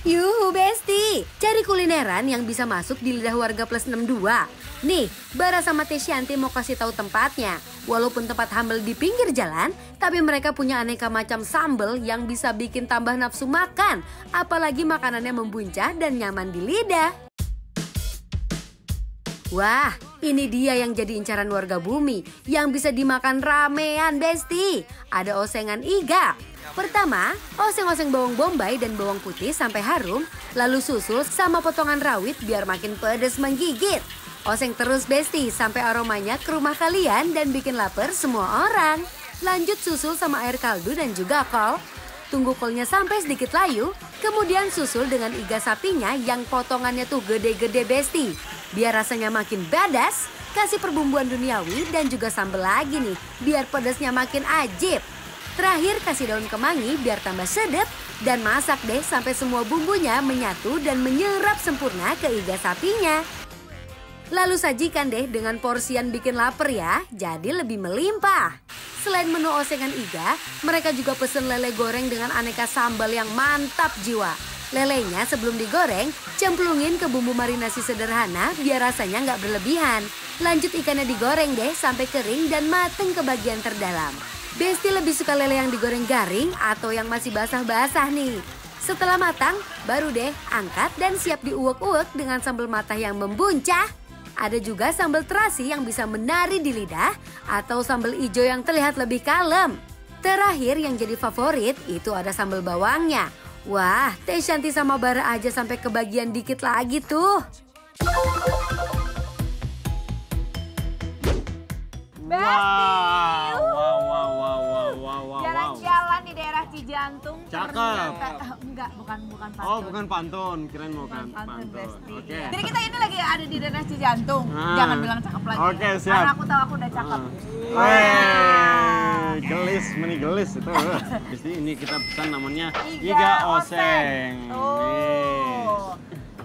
Yuhu Besti, cari kulineran yang bisa masuk di lidah warga plus 62. Nih, Bara sama Tesyanti mau kasih tahu tempatnya. Walaupun tempat humble di pinggir jalan, tapi mereka punya aneka macam sambal yang bisa bikin tambah nafsu makan. Apalagi makanannya membuncah dan nyaman di lidah. Wah, ini dia yang jadi incaran warga bumi, yang bisa dimakan ramean Besti. Ada osengan iga. Pertama, oseng-oseng bawang bombay dan bawang putih sampai harum, lalu susul sama potongan rawit biar makin pedas menggigit. Oseng terus Besti sampai aromanya ke rumah kalian dan bikin lapar semua orang. Lanjut susul sama air kaldu dan juga kol. Tunggu kolnya sampai sedikit layu, kemudian susul dengan iga sapinya yang potongannya tuh gede-gede Besti. Biar rasanya makin badass, kasih perbumbuan duniawi dan juga sambal lagi nih, biar pedasnya makin ajib. Terakhir kasih daun kemangi biar tambah sedap dan masak deh sampai semua bumbunya menyatu dan menyerap sempurna ke iga sapinya. Lalu sajikan deh dengan porsian bikin lapar ya, jadi lebih melimpah. Selain menu osengan iga, mereka juga pesen lele goreng dengan aneka sambal yang mantap jiwa. Lelenya sebelum digoreng, cemplungin ke bumbu marinasi sederhana biar rasanya nggak berlebihan. Lanjut ikannya digoreng deh sampai kering dan mateng ke bagian terdalam. Besti lebih suka lele yang digoreng garing atau yang masih basah-basah nih. Setelah matang, baru deh angkat dan siap diuwek-uwek dengan sambal matah yang membuncah. Ada juga sambal terasi yang bisa menari di lidah atau sambal ijo yang terlihat lebih kalem. Terakhir yang jadi favorit itu ada sambal bawangnya. Wah, Tesyanti sama Bara aja sampai kebagian dikit lagi tuh. Besti, jalan-jalan di daerah Cijantung. Cakep. Enggak, bukan pantun. Oh, bukan pantun, kirain mau kan Pantun, pantun. Besti. Oke. Jadi kita ini lagi ada di daerah Cijantung. Jangan bilang cakep lagi. Oke, siap. Karena aku tahu aku udah cakep. Weh, gelis, meni gelis itu. Jadi ini kita pesan namanya iga oseng. Oh.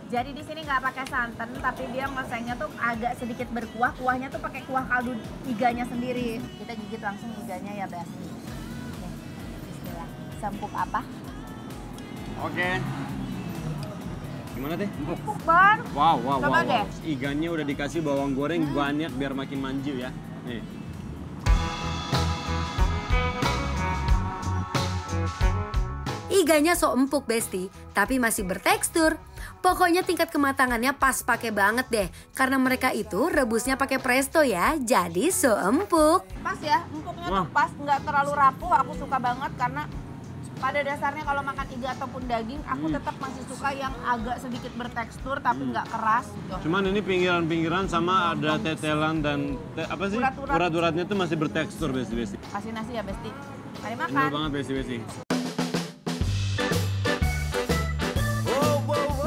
Jadi di sini nggak pakai santan, tapi dia ngosengnya tuh agak sedikit berkuah. Kuahnya tuh pakai kuah kaldu iganya sendiri. Kita gigit langsung iganya ya, Besti. Oke, bismillah. Sempuk apa? Oke. Gimana teh? Empuk banget. Wow. Coba deh. Iganya udah dikasih bawang goreng banyak biar makin manju ya. Nih. Iganya so empuk Besti, tapi masih bertekstur. Pokoknya tingkat kematangannya pas pakai banget deh. Karena mereka itu rebusnya pakai presto ya, jadi so empuk. Pas ya, empuknya tuh pas, nggak terlalu rapuh. Aku suka banget karena pada dasarnya kalau makan iga ataupun daging, aku tetap masih suka yang agak sedikit bertekstur tapi nggak keras. Gitu. Cuman ini pinggiran-pinggiran sama ada tetelan dan apa sih? Urat-uratnya tuh masih bertekstur Besti. Kasih nasi ya Besti. Mari makan. Bener banget Besti.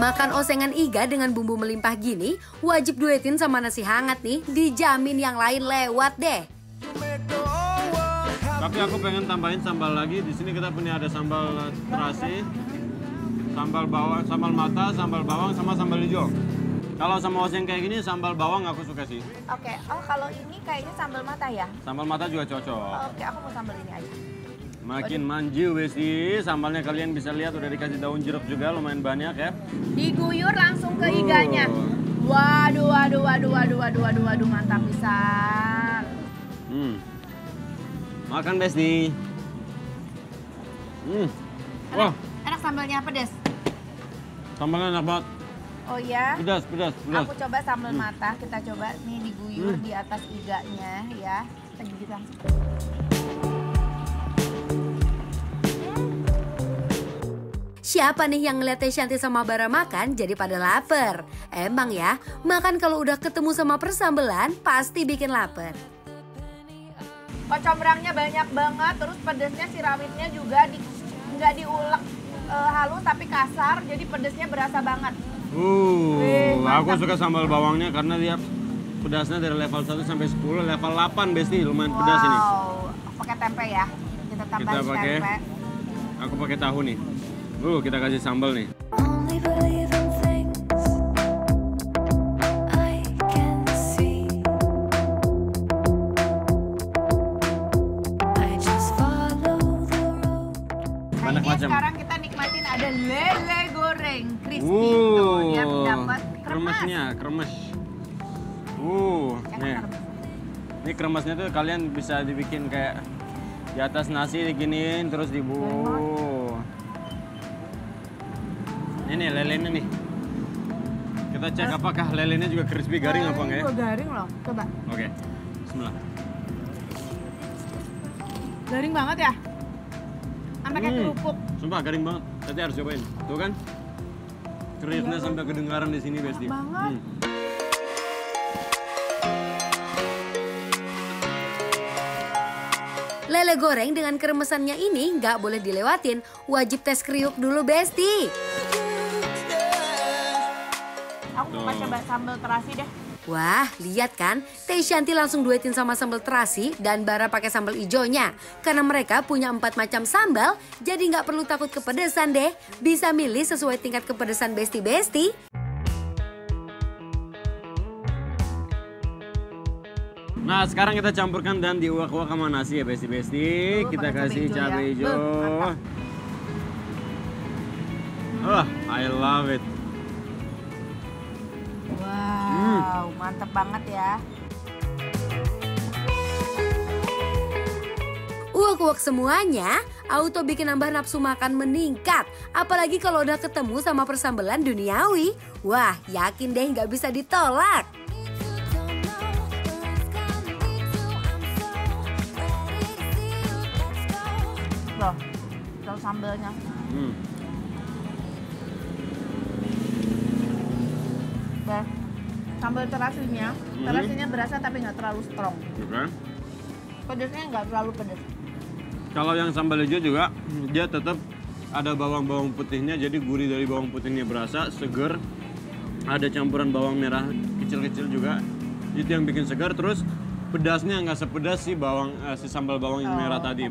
Makan osengan iga dengan bumbu melimpah gini, wajib duetin sama nasi hangat nih, dijamin yang lain lewat deh. Tapi aku pengen tambahin sambal lagi. Di sini kita punya ada sambal terasi, sambal bawang, sambal mata, sambal bawang sama sambal hijau. Kalau sama oseng kayak gini sambal bawang aku suka sih. Oke, oh kalau ini kayaknya sambal mata ya? Sambal mata juga cocok. Oke, aku mau sambal ini aja. Makin manju Besti. Sambalnya kalian bisa lihat udah dikasih daun jeruk juga lumayan banyak ya. Diguyur langsung ke iganya. Waduh, mantap pisan. Makan Besti. Wah, Enak sambalnya pedas. sambalnya enak banget. Oh iya? Pedas. Aku coba sambal mata, kita coba nih diguyur di atas iganya ya. Kita gigit langsung. Siapa nih yang ngeliat Tesyanti sama Bara makan jadi pada lapar? Emang ya, makan kalau udah ketemu sama persambelan pasti bikin lapar. Kecombrangnya banyak banget, terus pedasnya si rawitnya juga nggak diulek halus tapi kasar, jadi pedasnya berasa banget. Aku suka sambal bawangnya karena dia pedasnya dari level 1 sampai 10, level 8 Besti, lumayan pedas ini. Pakai tempe ya, kita tambahin tempe. Aku pakai tahu nih. Kita kasih sambal nih. Nah ini macam. sekarang kita kita nikmatin ada lele goreng crispy. Tuh, dia dapat kremesnya, kremes. Nih. Ini kremesnya tuh kalian bisa dibikin kayak di atas nasi diginiin terus Ini lelenya nih. Kita cek apakah lelenya juga crispy garing apa enggak ya? Juga garing loh, coba. Oke. Bismillah. Garing banget ya? Sampai kayak kerupuk. Sumpah garing banget. Tadi harus cobain. Tuh kan? Keritnya sampai kedengaran di sini, Besti. Banget. Lele goreng dengan kremesannya ini nggak boleh dilewatin. Wajib tes kriuk dulu, Besti. Aku mau coba sambal terasi deh. Wah, lihat kan? Teh Shanti langsung duetin sama sambal terasi dan Bara pakai sambal ijonya. Karena mereka punya 4 macam sambal, jadi nggak perlu takut kepedesan deh. Bisa milih sesuai tingkat kepedesan Besti-Besti. Nah, sekarang kita campurkan dan diuak-uak sama nasi ya, Besti-Besti. Kita kasih cabai hijau. I love it. Wow, mantep banget ya. Uak-uak semuanya, auto bikin nambah nafsu makan meningkat. Apalagi kalau udah ketemu sama persambelan duniawi. Wah, yakin deh nggak bisa ditolak. Loh, tahu sambalnya. Sambal terasinya berasa tapi nggak terlalu strong. Oke. Pedasnya nggak terlalu pedas. Kalau yang sambal hijau juga, dia tetap ada bawang-bawang putihnya, jadi gurih dari bawang putihnya berasa, seger. Ada campuran bawang merah kecil-kecil juga, itu yang bikin segar. Terus pedasnya nggak sepedas si sambal bawang yang merah tadi.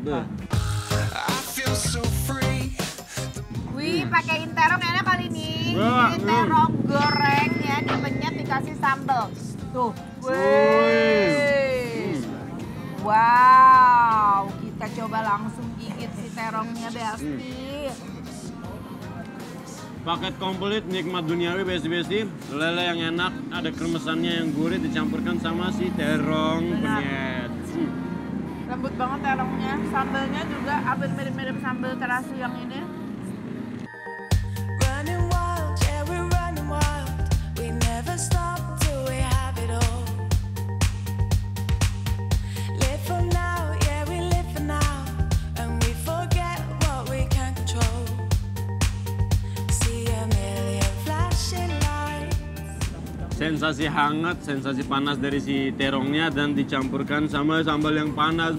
Wih, pakein terong enak kali ini. Ini terong goreng ya, dipenyet dikasih sambal. Tuh. Wow, kita coba langsung gigit si terongnya, Besti. Paket komplit nikmat duniawi, Besti-Besti. Lele yang enak, ada kremesannya yang gurih dicampurkan sama si terong penyet. Lembut banget terongnya, sambalnya juga hampir mirip-mirip sambal terasi yang ini. Sensasi hangat, sensasi panas dari si terongnya dan dicampurkan sama sambal yang panas.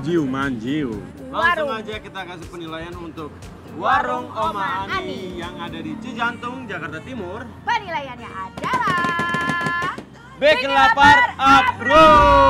Jiu manjiu. Langsung aja kita kasih penilaian untuk Warung Oma Ani yang ada di Cijantung, Jakarta Timur. Penilaiannya adalah Bikin lapar, approve!